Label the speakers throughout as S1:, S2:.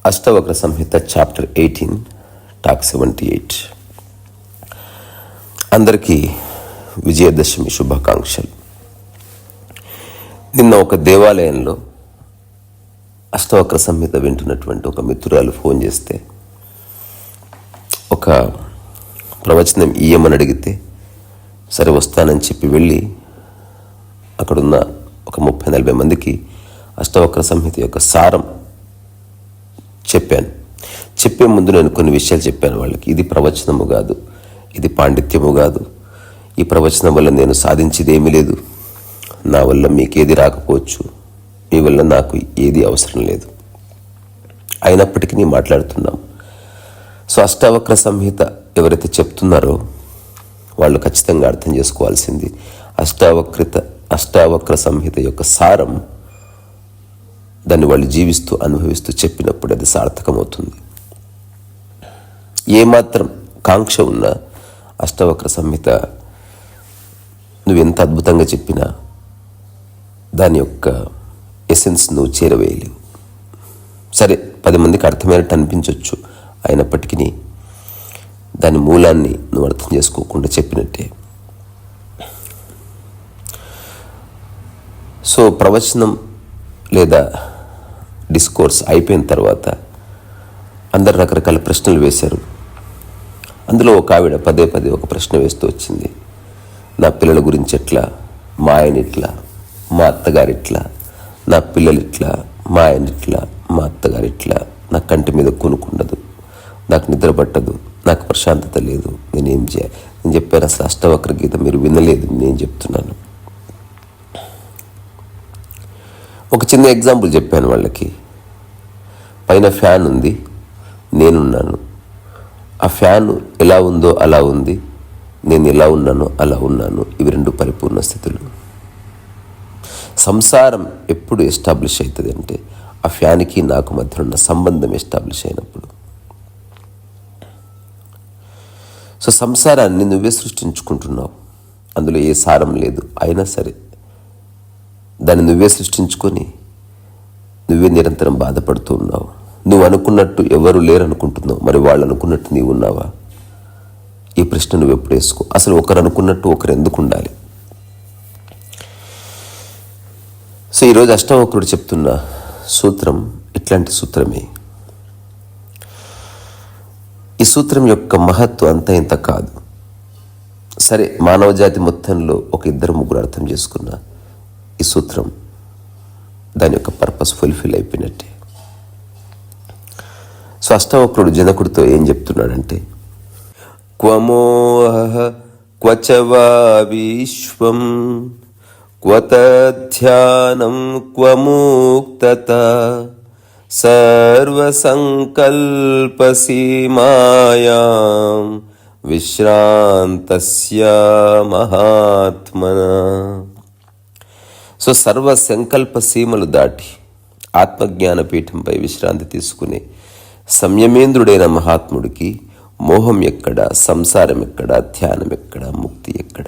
S1: అష్టవక్ర సంహిత chapter 18 talk 78. అందరికీ విజయదశమి శుభాకాంక్షలు. నిన్న ఒక దేవాలయంలో అష్టవక్ర సంహిత వింటున్నటువంటి ఒక మిత్రురాలు ఫోన్ చేస్తే ఒక ప్రవచనం ఇయ్యమని అడిగితే సరే వస్తానని చెప్పి వెళ్ళి అక్కడున్న ఒక 30-40 మందికి అష్టవక్ర సంహిత యొక్క సారం చెప్పే ముందు నేను కొన్ని విషయాలు చెప్పాను వాళ్ళకి. ఇది ప్రవచనము కాదు, ఇది పాండిత్యము కాదు. ఈ ప్రవచనం వల్ల నేను సాధించేది ఏమీ లేదు. నా వల్ల మీకేది రాకపోవచ్చు, మీ వల్ల నాకు ఏది అవసరం లేదు. అయినప్పటికీ నేను మాట్లాడుతున్నాం. సో అష్టావక్ర సంహిత ఎవరైతే చెప్తున్నారో వాళ్ళు ఖచ్చితంగా అర్థం చేసుకోవాల్సింది అష్టావక్ర సంహిత యొక్క సారం. దాన్ని వాళ్ళు జీవిస్తూ అనుభవిస్తూ చెప్పినప్పుడు అది సార్థకమవుతుంది. ఏమాత్రం కాంక్ష ఉన్న అష్టవక్ర సంహిత నువ్వెంత అద్భుతంగా చెప్పినా దాని యొక్క ఎసెన్స్ నువ్వు చేరవేయలేవు. సరే 10 మందికి అర్థమైనట్టు అనిపించవచ్చు, అయినప్పటికీ దాని మూలాన్ని నువ్వు అర్థం చేసుకోకుండా చెప్పినట్టే. సో ప్రవచనం లేదా డిస్కోర్స్ అయిపోయిన తర్వాత అందరు రకరకాల ప్రశ్నలు వేశారు. అందులో ఒక ఆవిడ పదే ఒక ప్రశ్న వేస్తూ వచ్చింది. నా పిల్లల గురించి ఎట్లా, మా ఆయన ఇట్లా, మా అత్తగారిట్లా, నా పిల్లలు ఇట్లా, మా ఆయన ఇట్లా, మా అత్తగారిట్లా, నా కంటి మీద కొనుక్కుండదు, నాకు నిద్ర పట్టదు, నాకు ప్రశాంతత లేదు, నేనేం చేయాలి? నేను చెప్పాను అసలు అష్టవక్ర గీత మీరు వినలేదు, నేను చెప్తున్నాను. ఒక చిన్న ఎగ్జాంపుల్ చెప్పాను వాళ్ళకి. పైన ఫ్యాన్ ఉంది, నేనున్నాను. ఆ ఫ్యాన్ ఎలా ఉందో అలా ఉంది, నేను ఎలా ఉన్నానో అలా ఉన్నాను. ఇవి 2 పరిపూర్ణ స్థితులు. సంసారం ఎప్పుడు ఎస్టాబ్లిష్ అవుతుంది అంటే ఆ ఫ్యాన్కి నాకు మధ్య ఉన్న సంబంధం ఎస్టాబ్లిష్ అయినప్పుడు. సో సంసారాన్ని నువ్వే సృష్టించుకుంటున్నావు, అందులో ఏ సారం లేదు. అయినా సరే దాన్ని నువ్వే సృష్టించుకొని నువ్వే నిరంతరం బాధపడుతూ ఉన్నావు. నువ్వు అనుకున్నట్టు ఎవరు లేరు అనుకుంటున్నావు, మరి వాళ్ళు అనుకున్నట్టు నీవు ఉన్నావా? ఈ ప్రశ్న నువ్వు ఎప్పుడు వేసుకో. అసలు ఒకరు అనుకున్నట్టు ఒకరు ఎందుకు ఉండాలి? సో ఈరోజు అష్టవక్రుడు చెప్తున్న సూత్రం ఇట్లాంటి సూత్రమే. ఈ సూత్రం యొక్క మహత్వం అంత ఇంత కాదు. సరే మానవ జాతి మొత్తంలో ఒక 2-3 అర్థం చేసుకున్న ఈ సూత్రం దాని యొక్క పర్పస్ ఫుల్ఫిల్ అయిపోయినట్టే. సో అష్టవక్రుడు జనకుడితో ఏం చెప్తున్నాడంటే, క్వమోహ క్వచ వా విశ్వం క్వత ధ్యానం క్వముక్తత సర్వసంకల్ప సీమాయాం విశ్రాంతస్య మహాత్మనా. సో సర్వ సంకల్ప సీమలు దాటి ఆత్మజ్ఞాన పీఠంపై విశ్రాంతి తీసుకునే సంయమేంద్రుడైన మహాత్ముడికి మోహం ఎక్కడ, సంసారం ఎక్కడ, ధ్యానం ఎక్కడ, ముక్తి ఎక్కడ?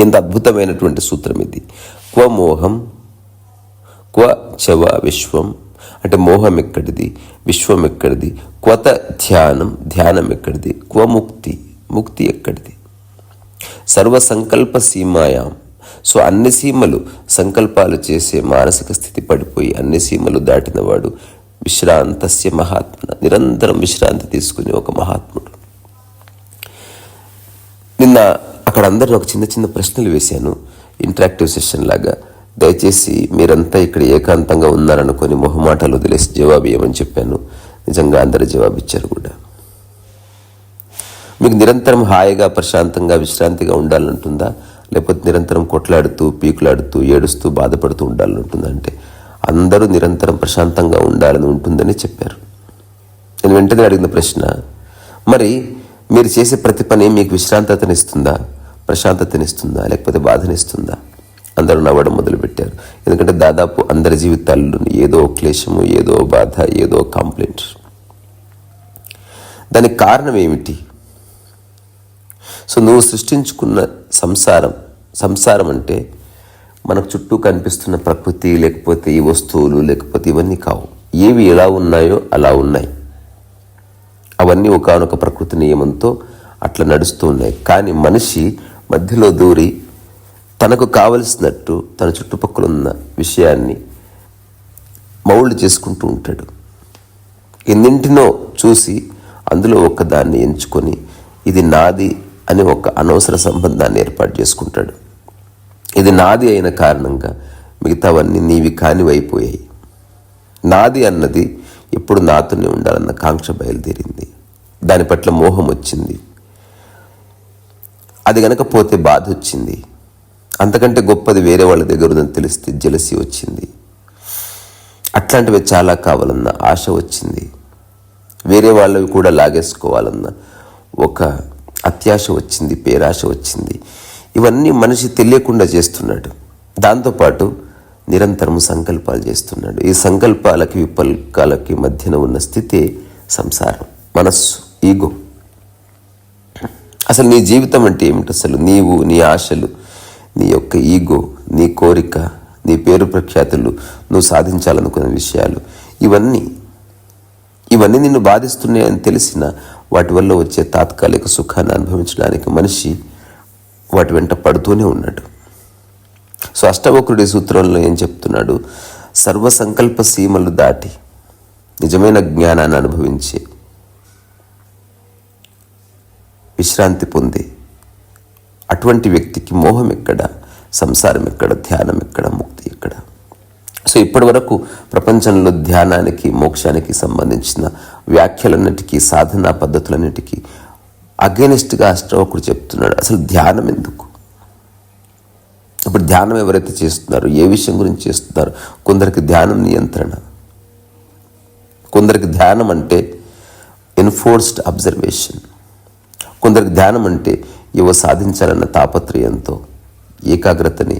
S1: ఎంత అద్భుతమైనటువంటి సూత్రం ఇది. క్వ మోహం క్వ చవ విశ్వం అంటే మోహం ఎక్కడిది, విశ్వం ఎక్కడిది? క్వత ధ్యానం, ధ్యానం ఎక్కడిది? క్వ ముక్తి, ముక్తి ఎక్కడిది? సర్వ సంకల్ప సీమాయాం. సో అన్ని సీమలు సంకల్పాలు చేసే మానసిక స్థితి పడిపోయి అన్ని సీమలు దాటినవాడు విశ్రాంతస్య మహాత్మ, నిరంతరం విశ్రాంతి తీసుకునే ఒక మహాత్ముడు. నిన్న అక్కడ అందరిని ఒక చిన్న ప్రశ్నలు వేశాను, ఇంటరాక్టివ్ సెషన్ లాగా. దయచేసి మీరంతా ఇక్కడ ఏకాంతంగా ఉన్నారనుకొని మొహమాటాలు వదిలేసి జవాబు ఇవ్వమని చెప్పాను. నిజంగా అందరూ జవాబు ఇచ్చారు కూడా. మీకు నిరంతరం హాయిగా ప్రశాంతంగా విశ్రాంతిగా ఉండాలంటుందా, లేకపోతే నిరంతరం కొట్లాడుతూ పీకులాడుతూ ఏడుస్తూ బాధపడుతూ ఉండాలంటుందా అంటే అందరూ నిరంతరం ప్రశాంతంగా ఉండాలని ఉంటుందని చెప్పారు. నేను వెంటనే అడిగిన ప్రశ్న, మరి మీరు చేసే ప్రతి పని మీకు విశ్రాంతతనిస్తుందా, ప్రశాంతతనిస్తుందా, లేకపోతే బాధనిస్తుందా? అందరూ నవ్వడం మొదలుపెట్టారు. ఎందుకంటే దాదాపు అందరి జీవితాల్లో ఏదో క్లేశము, ఏదో బాధ, ఏదో కంప్లైంట్. దానికి కారణం ఏమిటి? సో నువ్వు సృష్టించుకున్న సంసారం అంటే మనకు చుట్టూ కనిపిస్తున్న ప్రకృతి, లేకపోతే ఈ వస్తువులు, లేకపోతే ఇవన్నీ కావు. ఏవి ఎలా ఉన్నాయో అలా ఉన్నాయి. అవన్నీ ఒకానొక ప్రకృతి నియమంతో అట్లా నడుస్తూ ఉన్నాయి. కానీ మనిషి మధ్యలో దూరి తనకు కావలసినట్టు తన చుట్టుపక్కల ఉన్న విషయాన్ని మౌల్డ్ చేసుకుంటూ ఉంటాడు. ఎన్నింటినో చూసి అందులో ఒక్కదాన్ని ఎంచుకొని ఇది నాది అని ఒక అనవసర సంబంధాన్ని ఏర్పాటు చేసుకుంటాడు. ఇది నాది అయిన కారణంగా మిగతావన్నీ నీవి కానివైపోయాయి. నాది అన్నది ఎప్పుడు నాతోనే ఉండాలన్న కాంక్ష బయలుదేరింది. దాని పట్ల మోహం వచ్చింది. అది గనక పోతే బాధ వచ్చింది. అంతకంటే గొప్పది వేరే వాళ్ళ దగ్గర ఉందని తెలిస్తే జెలసీ వచ్చింది. అట్లాంటివి చాలా కావాలన్న ఆశ వచ్చింది. వేరే వాళ్ళవి కూడా లాగేసుకోవాలన్న ఒక అత్యాశ వచ్చింది, పేరాశ వచ్చింది. ఇవన్నీ మనిషి తెలియకుండా చేస్తున్నాడు. దాంతోపాటు నిరంతరము సంకల్పాలు చేస్తున్నాడు. ఈ సంకల్పాలకి వికల్పాలకి మధ్యన ఉన్న స్థితే సంసారం, మనస్సు, ఈగో. అసలు నీ జీవితం అంటే ఏమిటి? అసలు నీవు, నీ ఆశలు, నీ యొక్క ఈగో, నీ కోరిక, నీ పేరు ప్రఖ్యాతులు, నువ్వు సాధించాలనుకున్న విషయాలు, ఇవన్నీ నిన్ను బాధిస్తున్నాయని తెలిసిన వాటి వల్ల వచ్చే తాత్కాలిక సుఖాన్ని అనుభవించడానికి మనిషి వాటి వెంట పడుతూనే ఉన్నాడు. సో అష్టవక్రుడి సూత్రంలో ఏం చెప్తున్నాడు? సర్వసంకల్ప సీమలు దాటి నిజమైన జ్ఞానాన్ని అనుభవించే, విశ్రాంతి పొందే అటువంటి వ్యక్తికి మోహం ఎక్కడ, సంసారం ఎక్కడ, ధ్యానం ఎక్కడ, ముక్తి ఎక్కడ? సో ఇప్పటి వరకు ప్రపంచంలో ధ్యానానికి, మోక్షానికి సంబంధించిన వ్యాఖ్యలన్నిటికీ, సాధనా పద్ధతులన్నిటికీ అగెనిస్ట్గా అష్టవకుడు చెప్తున్నాడు. అసలు ధ్యానం ఎందుకు? ఇప్పుడు ధ్యానం ఎవరైతే చేస్తున్నారో ఏ విషయం గురించి చేస్తున్నారు? కొందరికి ధ్యానం నియంత్రణ, కొందరికి ధ్యానం అంటే ఎన్ఫోర్స్డ్ అబ్జర్వేషన్, కొందరికి ధ్యానం అంటే ఏవో సాధించాలన్న తాపత్రయంతో ఏకాగ్రతని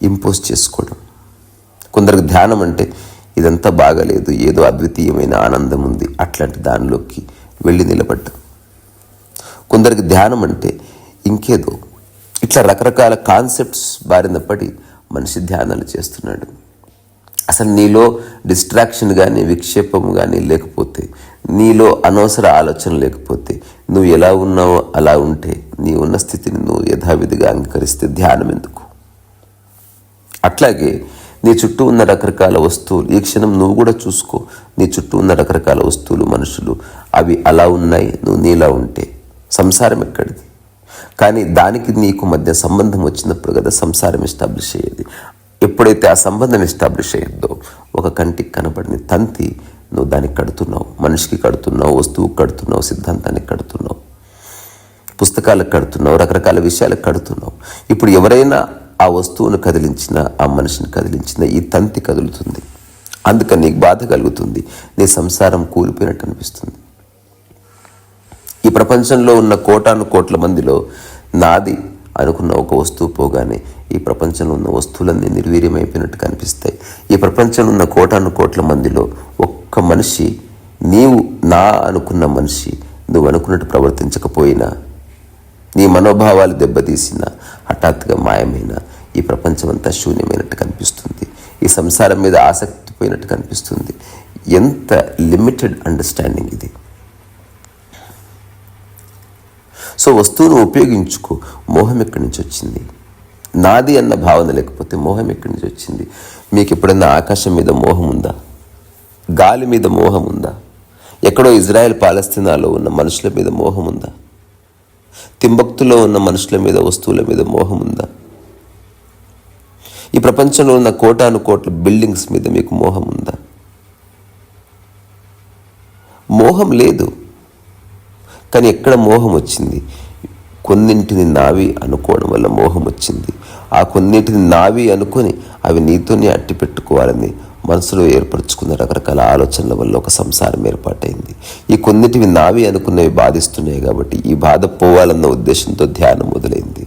S1: ఇంపోజ్ చేసుకోవడం. కొందరికి ధ్యానం అంటే ఇదంతా బాగలేదు, ఏదో అద్వితీయమైన ఆనందం ఉంది, అట్లాంటి దానిలోకి వెళ్ళి నిలబడ్డం. కొందరికి ధ్యానం అంటే ఇంకేదో. ఇట్లా రకరకాల కాన్సెప్ట్స్ బారిన పడి మనిషి ధ్యానాలు చేస్తున్నాడు. అసలు నీలో డిస్ట్రాక్షన్ కానీ, విక్షేపం కానీ లేకపోతే, నీలో అనవసర ఆలోచన లేకపోతే, నువ్వు ఎలా ఉన్నావో అలా ఉంటే, నీ ఉన్న స్థితిని నువ్వు యథావిధిగా అంగీకరిస్తే ధ్యానం ఎందుకు? అట్లాగే నీ చుట్టూ ఉన్న రకరకాల వస్తువులు, ఈ క్షణం నువ్వు కూడా చూసుకో. నీ చుట్టూ ఉన్న రకరకాల వస్తువులు, మనుషులు, అవి అలా ఉన్నాయి, నువ్వు నీలా ఉంటే సంసారం ఎక్కడిది? కానీ దానికి నీకు మధ్య సంబంధం వచ్చినప్పుడు కదా సంసారం ఎస్టాబ్లిష్ అయ్యేది. ఎప్పుడైతే ఆ సంబంధం ఎస్టాబ్లిష్ అయ్యిందో, ఒక కంటికి కనబడిన తంతి నువ్వు దానికి కడుతున్నావు. మనిషికి కడుతున్నావు, వస్తువుకి కడుతున్నావు, సిద్ధాంతానికి కడుతున్నావు, పుస్తకాలకు కడుతున్నావు, రకరకాల విషయాలకు కడుతున్నావు. ఇప్పుడు ఎవరైనా ఆ వస్తువును కదిలించినా, ఆ మనిషిని కదిలించినా ఈ తంతి కదులుతుంది. అందుకని నీకు బాధ కలుగుతుంది, నీ సంసారం కూలిపోయినట్టు అనిపిస్తుంది. ఈ ప్రపంచంలో ఉన్న కోటాను కోట్ల మందిలో నాది అనుకున్న ఒక వస్తువు పోగానే ఈ ప్రపంచంలో ఉన్న వస్తువులన్నీ నిర్వీర్యమైపోయినట్టు కనిపిస్తాయి. ఈ ప్రపంచంలో ఉన్న కోటాను కోట్ల మందిలో ఒక్క మనిషి, నీవు నా అనుకున్న మనిషి, నువ్వు అనుకున్నట్టు ప్రవర్తించకపోయినా, నీ మనోభావాలు దెబ్బతీసిన, హఠాత్తుగా మాయమైన ఈ ప్రపంచం అంతా శూన్యమైనట్టు కనిపిస్తుంది. ఈ సంసారం మీద ఆసక్తి పోయినట్టు కనిపిస్తుంది. ఎంత లిమిటెడ్ అండర్స్టాండింగ్ ఇది. సో వస్తువును ఉపయోగించుకో. మోహం ఎక్కడి నుంచి వచ్చింది? నాది అన్న భావన లేకపోతే మోహం ఎక్కడి నుంచి వచ్చింది? మీకు ఎప్పుడైనా ఆకాశం మీద మోహం ఉందా? గాలి మీద మోహం ఉందా? ఎక్కడో ఇజ్రాయెల్ పాలస్తీనాలో ఉన్న మనుషుల మీద మోహం ఉందా? తింబక్తులో ఉన్న మనుషుల మీద, వస్తువుల మీద మోహం ఉందా? ఈ ప్రపంచంలో ఉన్న కోటాను కోట్ల బిల్డింగ్స్ మీద మీకు మోహం ఉందా? మోహం లేదు. కానీ ఎక్కడ మోహం వచ్చింది? కొన్నింటిని నావి అనుకోవడం వల్ల మోహం వచ్చింది. ఆ కొన్నింటిని నావి అనుకొని అవి నీతోనే అట్టి పెట్టుకోవాలని మనసులో ఏర్పరచుకున్న రకరకాల ఆలోచనల వల్ల ఒక సంసారం ఏర్పాటైంది. ఈ కొన్నిటివి నావి అనుకున్నవి బాధిస్తున్నాయి కాబట్టి ఈ బాధ పోవాలన్న ఉద్దేశంతో ధ్యానం మొదలైంది.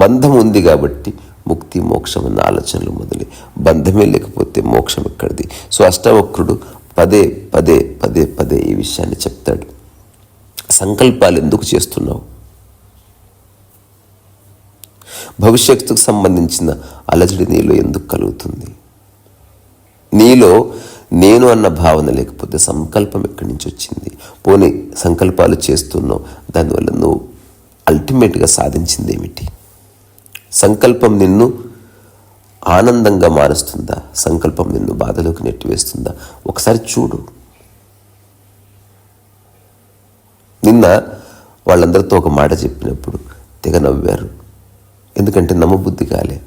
S1: బంధం ఉంది కాబట్టి ముక్తి, మోక్షం అన్న ఆలోచనలు మొదలై, బంధమే లేకపోతే మోక్షం ఎక్కడిది? సో అష్టవక్రుడు పదే పదే పదే పదే ఈ విషయాన్ని చెప్తాడు. సంకల్పాలు ఎందుకు చేస్తున్నావు? భవిష్యత్తుకు సంబంధించిన అలజడి నీలో ఎందుకు కలుగుతుంది? నీలో నేను అన్న భావన లేకపోతే సంకల్పం ఎక్కడి నుంచి వచ్చింది? పోనీ సంకల్పాలు చేస్తున్నావు, దానివల్ల నువ్వు అల్టిమేట్గా సాధించింది ఏమిటి? సంకల్పం నిన్ను ఆనందంగా మారుస్తుందా? సంకల్పం నిన్ను బాధలోకి నెట్టివేస్తుందా? ఒకసారి చూడు. నిన్న వాళ్ళందరితో ఒక మాట చెప్పినప్పుడు తెగ నవ్వారు. ఎందుకంటే నమ్మబుద్ధి కాలే.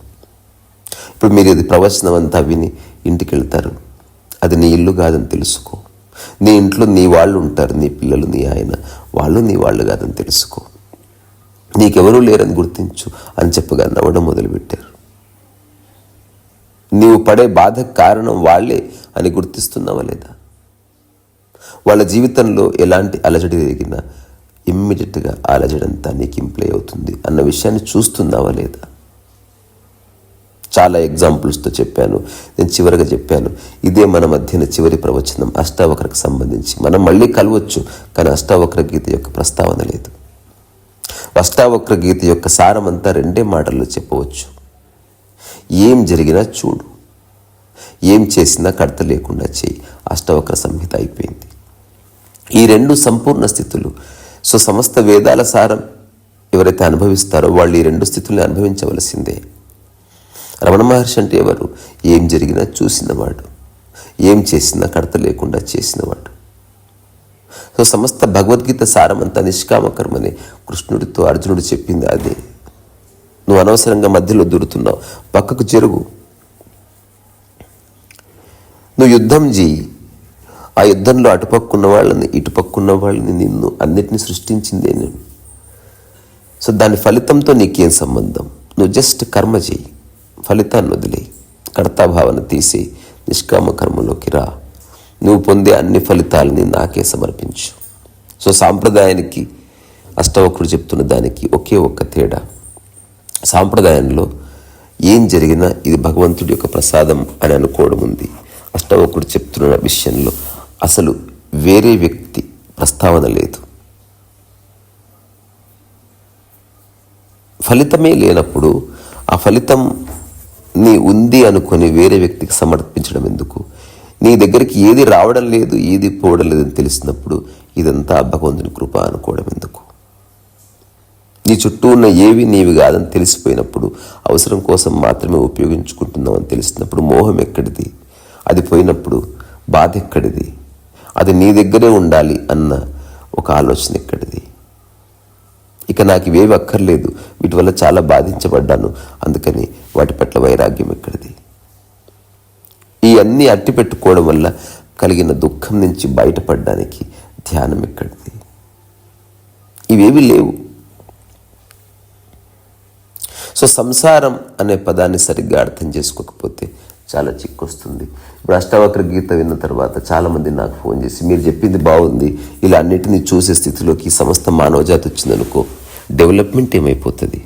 S1: ఇప్పుడు మీరు ఇది ప్రవచనం అంతా విని ఇంటికి వెళ్తారు. అది నీ ఇల్లు కాదని తెలుసుకో. నీ ఇంట్లో నీ వాళ్ళు ఉంటారు, నీ పిల్లలు, నీ ఆయన, వాళ్ళు నీ వాళ్ళు కాదని తెలుసుకో. నీకెవరూ లేరని గుర్తించు అని చెప్పగా నవ్వడం మొదలుపెట్టారు. నీవు పడే బాధకు కారణం వాళ్ళే అని గుర్తిస్తున్నావా లేదా? వాళ్ళ జీవితంలో ఎలాంటి అలజడి జరిగినా ఇమ్మీడియట్గా ఆ అలజడంతా నీకు ఇంప్లై అవుతుంది అన్న విషయాన్ని చూస్తున్నావా లేదా? చాలా ఎగ్జాంపుల్స్తో చెప్పాను. నేను చివరిగా చెప్పాను, ఇదే మన మధ్యన చివరి ప్రవచనం అష్టావక్రకు సంబంధించి. మనం మళ్ళీ కలవచ్చు, కానీ అష్టావక్ర గీత యొక్క ప్రస్తావన లేదు. అష్టావక్ర గీత యొక్క సారమంతా 2 మాటల్లో చెప్పవచ్చు. ఏం జరిగినా చూడు, ఏం చేసినా కడత లేకుండా చేయి. అష్టావక్ర సంహిత అయిపోయింది. ఈ 2 సంపూర్ణ స్థితులు. సో సమస్త వేదాల సారం ఎవరైతే అనుభవిస్తారో వాళ్ళు ఈ 2 స్థితుల్ని అనుభవించవలసిందే. రమణ మహర్షి అంటే ఎవరు? ఏం జరిగినా చూసినవాడు, ఏం చేసినా కడత లేకుండా చేసినవాడు. సో సమస్త భగవద్గీత సారమంతా నిష్కామ కర్మని కృష్ణుడితో అర్జునుడు చెప్పింది అదే. నువ్వు అనవసరంగా మధ్యలో దూరుతున్నావు, పక్కకు జరుగు. నువ్వు యుద్ధం చేయి. ఆ యుద్ధంలో అటుపక్కున్న వాళ్ళని ఇటుపక్కున్న వాళ్ళని నిన్ను అన్నిటినీ సృష్టించిందే నేను. సో దాని ఫలితంతో నీకేం సంబంధం? నువ్వు జస్ట్ కర్మ చేయి, ఫలితాన్ని వదిలేయి, కర్తాభావన తీసేయి, నిష్కామ కర్మలోకి రా. నువ్వు పొందే అన్ని ఫలితాలని నాకే సమర్పించు. సో సాంప్రదాయానికి అష్టావక్రుడు చెప్తున్న దానికి ఒకే ఒక్క తేడా. సాంప్రదాయంలో ఏం జరిగినా ఇది భగవంతుడి యొక్క ప్రసాదం అని అనుకోవడం ఉంది. అష్టావక్రుడు చెప్తున్న విషయంలో అసలు వేరే వ్యక్తి ప్రస్తావన లేదు. ఫలితమే లేనప్పుడు ఆ ఫలితం నీ ఉంది అనుకొని వేరే వ్యక్తికి సమర్పించడం ఎందుకు? నీ దగ్గరికి ఏది రావడం లేదు, ఏది పోవడం లేదని తెలిసినప్పుడు ఇదంతా భగవంతుని కృప అనుకోవడం ఎందుకు? నీ చుట్టూ ఉన్న ఏవి నీవి కాదని తెలిసిపోయినప్పుడు, అవసరం కోసం మాత్రమే ఉపయోగించుకుంటున్నావు అని తెలిసినప్పుడు మోహం ఎక్కడిది? అది పోయినప్పుడు బాధ ఎక్కడిది? అది నీ దగ్గరే ఉండాలి అన్న ఒక ఆలోచన ఎక్కడిది? ఇక నాకు ఇవేవి అక్కర్లేదు, వీటి వల్ల చాలా బాధించబడ్డాను, అందుకని వాటి పట్ల వైరాగ్యం ఎక్కడిది? ఈ అన్నీ అట్టి పెట్టుకోవడం వల్ల కలిగిన దుఃఖం నుంచి బయటపడడానికి ధ్యానం ఎక్కడిది? ఇవేవి లేవు. సో సంసారం అనే పదాన్ని సరిగ్గా అర్థం చేసుకోకపోతే చాలా చిక్కొస్తుంది. ఇప్పుడు అష్టావక్ర గీత విన్న తర్వాత చాలామంది నాకు ఫోన్ చేసి, మీరు చెప్పింది బాగుంది, ఇలా అన్నిటినీ చూసే స్థితిలోకి సమస్త మానవజాతి వచ్చిందనుకో, డెవలప్మెంట్ ఏమైపోతుంది?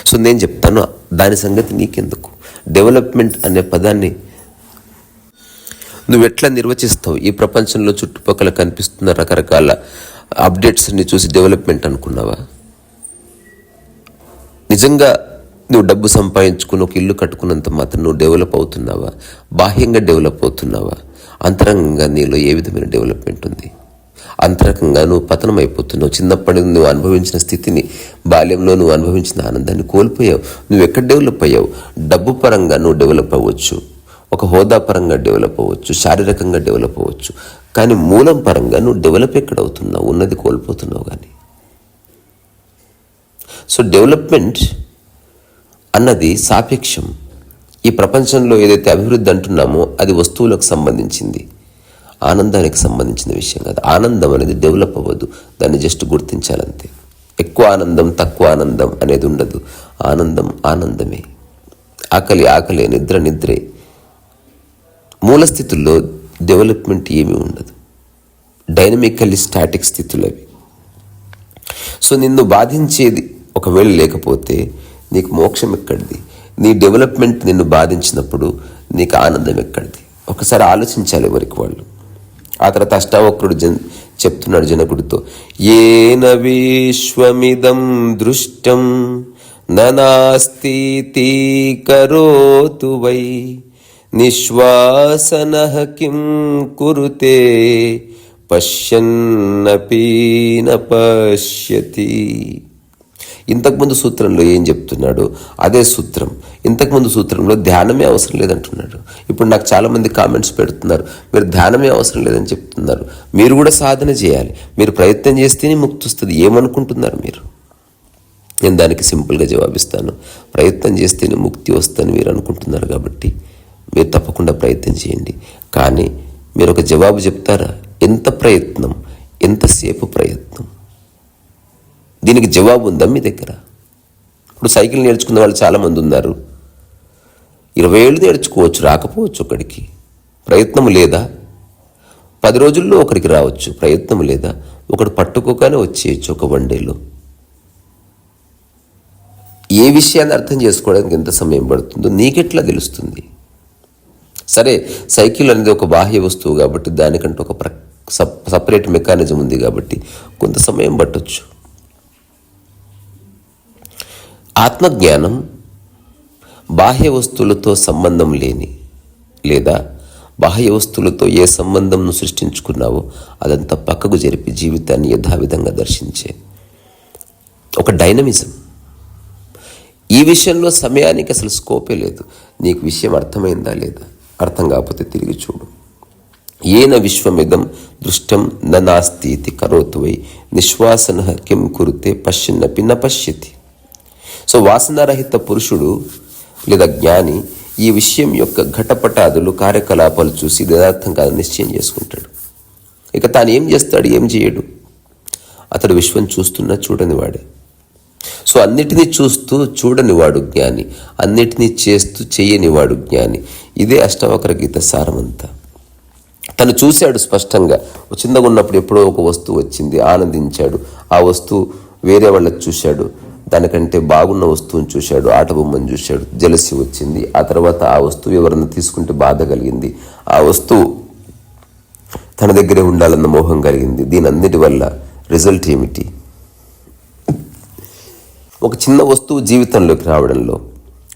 S1: సో నేను చెప్తాను, దాని సంగతి నీకెందుకు? డెవలప్మెంట్ అనే పదాన్ని నువ్వు ఎట్లా నిర్వచిస్తావు? ఈ ప్రపంచంలో చుట్టుపక్కల కనిపిస్తున్న రకరకాల అప్డేట్స్ని చూసి డెవలప్మెంట్ అనుకున్నావా? నిజంగా నువ్వు డబ్బు సంపాదించుకుని ఒక ఇల్లు కట్టుకున్నంత మాత్రం నువ్వు డెవలప్ అవుతున్నావా? బాహ్యంగా డెవలప్ అవుతున్నావా? అంతరంగంగా నీలో ఏ విధమైన డెవలప్మెంట్ ఉంది? అంతరంగంగా నువ్వు పతనం అయిపోతున్నావు. చిన్నప్పటి నువ్వు అనుభవించిన స్థితిని, బాల్యంలో నువ్వు అనుభవించిన ఆనందాన్ని కోల్పోయావు. నువ్వు ఎక్కడ డెవలప్ అయ్యావు? డబ్బు పరంగా నువ్వు డెవలప్ అవ్వచ్చు, ఒక హోదా పరంగా డెవలప్ అవ్వచ్చు, శారీరకంగా డెవలప్ అవ్వచ్చు, కానీ మూలం పరంగా నువ్వు డెవలప్ ఎక్కడవుతున్నావు? ఉన్నది కోల్పోతున్నావు. కానీ సో డెవలప్మెంట్ అన్నది సాపేక్షం. ఈ ప్రపంచంలో ఏదైతే అభివృద్ధి అంటున్నామో అది వస్తువులకు సంబంధించింది, ఆనందానికి సంబంధించిన విషయం కాదు. ఆనందం అనేది డెవలప్ అవ్వదు, దాన్ని జస్ట్ గుర్తించాలంతే. ఎక్కువ ఆనందం, తక్కువ ఆనందం అనేది ఉండదు. ఆనందం ఆనందమే, ఆకలి ఆకలే, నిద్ర నిద్రే. మూల స్థితుల్లో డెవలప్మెంట్ ఏమీ ఉండదు. డైనమికల్లీ స్టాటిక్ స్థితులు అవి. సో నిన్ను బాధించేది ఒకవేళ లేకపోతే నీకు మోక్షం ఎక్కడిది? నీ డెవలప్మెంట్ నిన్ను బాధించినప్పుడు నీకు ఆనందం ఎక్కడిది? ఒకసారి ఆలోచించాలి ఎవరికి వాళ్ళు. ఆ తర్వాత అష్టావక్రుడు చెప్తున్నాడు జనకుడితో, ఏన విశ్వమిదం దృష్టం నాస్తితి కరోతు వై నిశ్వాసనః కిం కురుతే పశ్యన్నపి న పశ్యతి. ఇంతకుముందు సూత్రంలో ఏం చెప్తున్నాడు అదే సూత్రం. ఇంతకుముందు సూత్రంలో ధ్యానమే అవసరం లేదంటున్నాడు. ఇప్పుడు నాకు చాలామంది కామెంట్స్ పెడుతున్నారు, మీరు ధ్యానమే అవసరం లేదని చెప్తున్నారు, మీరు కూడా సాధన చేయాలి, మీరు ప్రయత్నం చేస్తేనే ముక్తి వస్తుంది, ఏమనుకుంటున్నారు మీరు? నేను దానికి సింపుల్గా జవాబిస్తాను. ప్రయత్నం చేస్తేనే ముక్తి వస్తుందని మీరు అనుకుంటున్నారు కాబట్టి మీరు తప్పకుండా ప్రయత్నం చేయండి. కానీ మీరు ఒక జవాబు చెప్తారా? ఎంత ప్రయత్నం, ఎంతసేపు ప్రయత్నం? దీనికి జవాబు ఉందా మీ దగ్గర? ఇప్పుడు సైకిల్ నేర్చుకున్న వాళ్ళు చాలామంది ఉన్నారు. 20 ఏళ్ళు నేర్చుకోవచ్చు, రాకపోవచ్చు ఒకడికి. ప్రయత్నం లేదా? 10 రోజుల్లో ఒకరికి రావచ్చు, ప్రయత్నం లేదా? ఒకడు పట్టుకోగానే వచ్చేయచ్చు ఒక 1 డేలో. ఏ విషయాన్ని అర్థం చేసుకోవడానికి ఎంత సమయం పడుతుందో నీకెట్లా తెలుస్తుంది? సరే, సైకిల్ అనేది ఒక బాహ్య వస్తువు కాబట్టి దానికంటే ఒక సపరేట్ మెకానిజం ఉంది కాబట్టి కొంత సమయం పట్టొచ్చు. ఆత్మజ్ఞానం బాహ్య వస్తువులతో సంబంధం లేని, లేదా బాహ్య వస్తువులతో ఏ సంబంధంను సృష్టించుకున్నావో అదంతా పక్కకు జరిపి జీవితాన్ని యథావిధంగా దర్శించే ఒక డైనమిజం. ఈ విషయంలో సమయానికి అసలు స్కోపే లేదు. నీకు విషయం అర్థమైందా లేదా? అర్థం కాకపోతే తిరిగి చూడు. ఏన విశ్వమిదం దృష్టం నాస్తి కరోతు వై నిశ్వాసనః కిం కురుతే పశ్యన్నపి న పశ్యతి. సో వాసనారహిత పురుషుడు లేదా జ్ఞాని ఈ విషయం యొక్క ఘటపటాదులు కార్యకలాపాలు చూసి యథార్థం కాదు నిశ్చయం చేసుకుంటాడు. ఇక తాను ఏం చేస్తాడు, ఏం చేయడు? అతడు విశ్వం చూస్తున్నా చూడని వాడే. సో అన్నిటినీ చూస్తూ చూడనివాడు జ్ఞాని, అన్నిటినీ చేస్తూ చేయనివాడు జ్ఞాని. ఇదే అష్టవక్ర గీత సారమంతా. తను చూశాడు స్పష్టంగా. చిన్నగా ఉన్నప్పుడు ఎప్పుడో ఒక వస్తువు వచ్చింది, ఆనందించాడు. ఆ వస్తువు వేరే వాళ్ళకి చూశాడు, దానికంటే బాగున్న వస్తువుని చూశాడు, ఆట బొమ్మను చూశాడు, జలసి వచ్చింది. ఆ తర్వాత ఆ వస్తువు ఎవరన్నా తీసుకుంటే బాధ కలిగింది, ఆ వస్తువు తన దగ్గరే ఉండాలన్న మోహం కలిగింది. దీని అన్నిటి వల్ల రిజల్ట్ ఏమిటి? ఒక చిన్న వస్తువు జీవితంలోకి రావడంలో,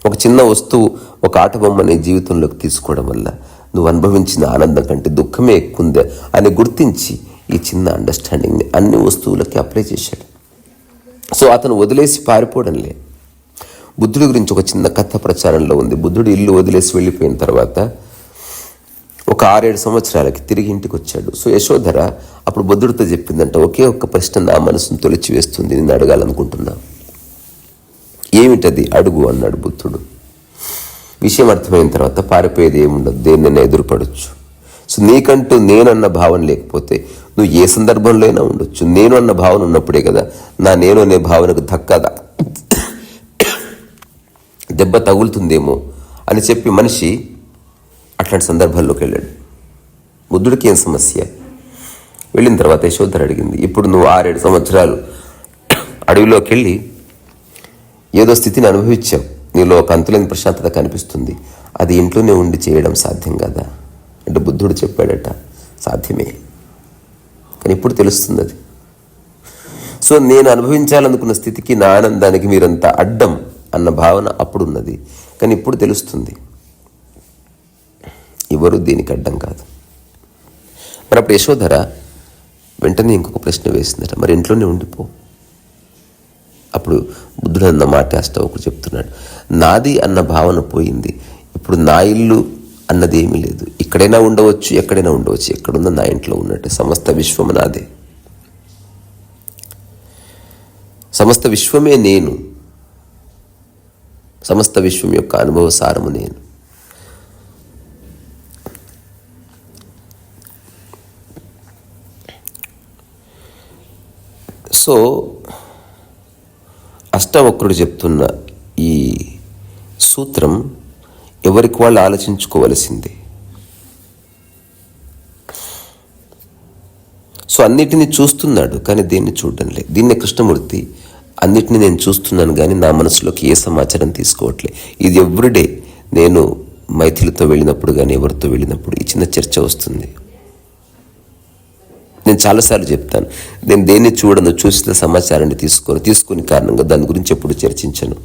S1: ఒక చిన్న వస్తువు ఒక ఆట బొమ్మని జీవితంలోకి తీసుకోవడం వల్ల నువ్వు అనుభవించిన ఆనందం కంటే దుఃఖమే ఎక్కువ ఉందా అని గుర్తించి ఈ చిన్న అండర్స్టాండింగ్ని అన్ని వస్తువులకి అప్లై చేశాడు. సో అతను వదిలేసి పారిపోవడంలే. బుద్ధుడి గురించి ఒక చిన్న కథ ప్రచారంలో ఉంది. బుద్ధుడు ఇల్లు వదిలేసి వెళ్ళిపోయిన తర్వాత ఒక 6-7 సంవత్సరాలకి తిరిగి ఇంటికి వచ్చాడు. సో యశోధర అప్పుడు బుద్ధుడితో చెప్పిందంట, ఒకే ఒక్క ప్రశ్న నా మనసును తొలిచి వేస్తుంది, నేను అడగాలనుకుంటున్నా. ఏమిటది? అడుగు అన్నాడు బుద్ధుడు. విషయం అర్థమైన తర్వాత పారిపోయేది ఏముండదు, దేన్నైనా ఎదురుపడవచ్చు. సో నీకంటూ నేనన్న భావన లేకపోతే నువ్వు ఏ సందర్భంలో అయినా ఉండొచ్చు. నేను అన్న భావన ఉన్నప్పుడే కదా నా నేను అనే భావనకు దెబ్బ తగులుతుందేమో అని చెప్పి మనిషి అట్లాంటి సందర్భాల్లోకి వెళ్ళాడు. బుద్ధుడికి ఏం సమస్య? వెళ్ళిన తర్వాత యశోధర అడిగింది, ఇప్పుడు నువ్వు 6-7 సంవత్సరాలు అడవిలోకి వెళ్ళి ఏదో స్థితిని అనుభవించావు, నీలో ఒక అంతులేని ప్రశాంతత కనిపిస్తుంది, అది ఇంట్లోనే ఉండి చేయడం సాధ్యం కదా అంటే బుద్ధుడు చెప్పాడట, సాధ్యమే, కానీ ఇప్పుడు తెలుస్తుంది అది. సో నేను అనుభవించాలనుకున్న స్థితికి, నా ఆనందానికి మీరంతా అడ్డం అన్న భావన అప్పుడున్నది, కానీ ఇప్పుడు తెలుస్తుంది ఎవరు దీనికి అడ్డం కాదు. మరి అప్పుడు యశోధర వెంటనే ఇంకొక ప్రశ్న వేసిందట, మరి ఇంట్లోనే ఉండిపో. అప్పుడు బుద్ధుడు అన్న మాట అష్టవకుడు చెప్తున్నాడు, నాది అన్న భావన పోయింది, ఇప్పుడు నా ఇల్లు అన్నది ఏమీ లేదు, ఇక్కడైనా ఉండవచ్చు, ఎక్కడైనా ఉండవచ్చు, ఎక్కడున్నా నా ఇంట్లో ఉన్నట్టే. సమస్త విశ్వము నాదే, సమస్త విశ్వమే నేను, సమస్త విశ్వం యొక్క అనుభవ సారము నేను. సో అష్టవక్రుడు చెప్తున్న ఈ సూత్రం ఎవరికి వాళ్ళు ఆలోచించుకోవలసిందే. సో అన్నిటినీ చూస్తున్నాడు కానీ దేన్ని చూడడం లేదు. దీన్నే కృష్ణమూర్తి అన్నిటినీ నేను చూస్తున్నాను కానీ నా మనసులోకి ఏ సమాచారం తీసుకోవట్లే. ఇది ఎవ్రీడే నేను మైథిలితో వెళ్ళినప్పుడు కానీ ఎవరితో వెళ్ళినప్పుడు ఈ చిన్న చర్చ వస్తుంది. నేను చాలాసార్లు చెప్తాను, నేను దేన్ని చూడను, చూసిన సమాచారాన్ని తీసుకుని కారణంగా దాని గురించి ఎప్పుడు చర్చించను.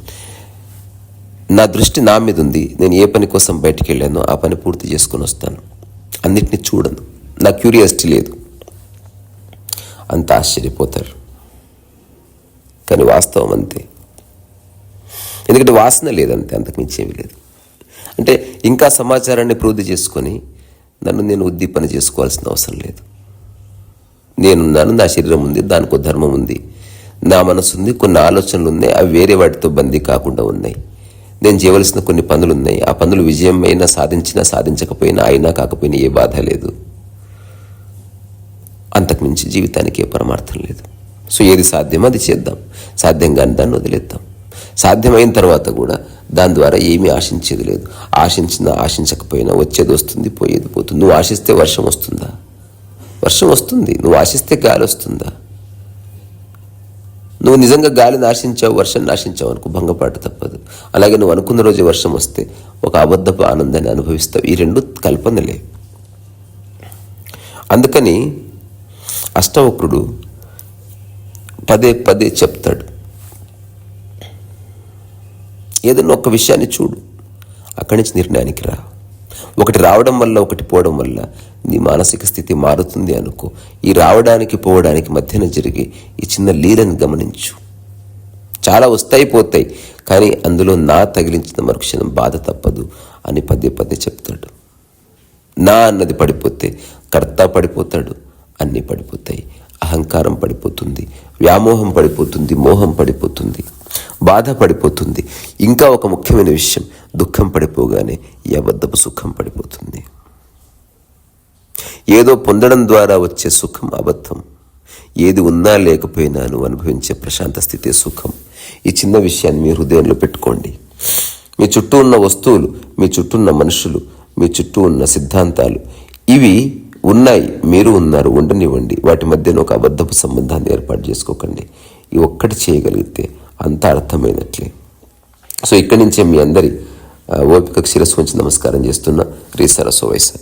S1: నా దృష్టి నా మీద ఉంది. నేను ఏ పని కోసం బయటికి వెళ్ళానో ఆ పని పూర్తి చేసుకొని వస్తాను. అన్నిటినీ చూడను. నా క్యూరియాసిటీ లేదు. అంత ఆశ్చర్యపోతారు. కానీ వాస్తవం అంతే. ఎందుకంటే వాసన లేదంతే, అంతకుమించి ఏమీ లేదు. అంటే ఇంకా సమాచారాన్ని ప్రోధి చేసుకొని నన్ను నేను ఉద్దీపన చేసుకోవాల్సిన అవసరం లేదు. నేనున్నాను, నా శరీరం ఉంది, దానికి ధర్మం ఉంది, నా మనసు ఉంది, కొన్ని ఆలోచనలు ఉన్నాయి, అవి వేరే వాటితో బందీ కాకుండా ఉన్నాయి. నేను చేయవలసిన కొన్ని పనులు ఉన్నాయి. ఆ పనులు విజయమైనా సాధించినా సాధించకపోయినా అయినా కాకపోయినా ఏ బాధ లేదు. అంతకుమించి జీవితానికి ఏ పరమార్థం లేదు. సో ఏది సాధ్యమో అది చేద్దాం, సాధ్యం కాని దాన్ని వదిలేద్దాం. సాధ్యమైన తర్వాత కూడా దాని ద్వారా ఏమీ ఆశించేది లేదు. ఆశించినా ఆశించకపోయినా వచ్చేది వస్తుంది, పోయేది పోతుంది. నువ్వు ఆశిస్తే వర్షం వస్తుందా? వర్షం వస్తుంది. నువ్వు ఆశిస్తే గాలి వస్తుందా? నువ్వు నిజంగా గాలిని ఆశించావు, వర్షాన్ని ఆశించావు అనుకో, భంగపాటు తప్పదు. అలాగే నువ్వు అనుకున్న రోజు వర్షం వస్తే ఒక అబద్ధపు ఆనందాన్ని అనుభవిస్తావు. ఈ రెండు కల్పనలే. అందుకని అష్టవక్రుడు పదే పదే చెప్తాడు, ఏదన్నా ఒక విషయాన్ని చూడు, అక్కడి నుంచి నిర్ణయానికి రా. ఒకటి రావడం వల్ల ఒకటి పోవడం వల్ల నీ మానసిక స్థితి మారుతుంది అనుకో. ఈ రావడానికి పోవడానికి మధ్యన జరిగే ఈ చిన్న లీలను గమనించు. చాలా వస్తాయి పోతాయి, కానీ అందులో నా తగిలించిన మరుక్షణం బాధ తప్పదు అని పదే పదే చెప్తాడు. నా అన్నది పడిపోతే కర్త పడిపోతాడు, అన్నీ పడిపోతాయి. అహంకారం పడిపోతుంది, వ్యామోహం పడిపోతుంది, మోహం పడిపోతుంది, బాధ పడిపోతుంది. ఇంకా ఒక ముఖ్యమైన విషయం, దుఃఖం పడిపోగానే ఈ అబద్ధపు సుఖం పడిపోతుంది. ఏదో పొందడం ద్వారా వచ్చే సుఖం అబద్ధం. ఏది ఉన్నా లేకపోయినా నువ్వు అనుభవించే ప్రశాంత స్థితే సుఖం. ఈ చిన్న విషయాన్ని మీ హృదయంలో పెట్టుకోండి. మీ చుట్టూ ఉన్న వస్తువులు, మీ చుట్టూ ఉన్న మనుషులు, మీ చుట్టూ ఉన్న సిద్ధాంతాలు ఇవి ఉన్నాయి, మీరు ఉన్నారు, ఉండనివ్వండి. వాటి మధ్యన ఒక అబద్ధపు సంబంధాన్ని ఏర్పాటు చేసుకోకండి. ఈ ఒక్కటి చేయగలిగితే అంతా అర్థమైనట్లే. సో ఇక్కడి నుంచే మీ అందరి ఓపికకు శిరస్సు ఉంచి నమస్కారం చేస్తున్నా. రీ సరస్వ వయసు.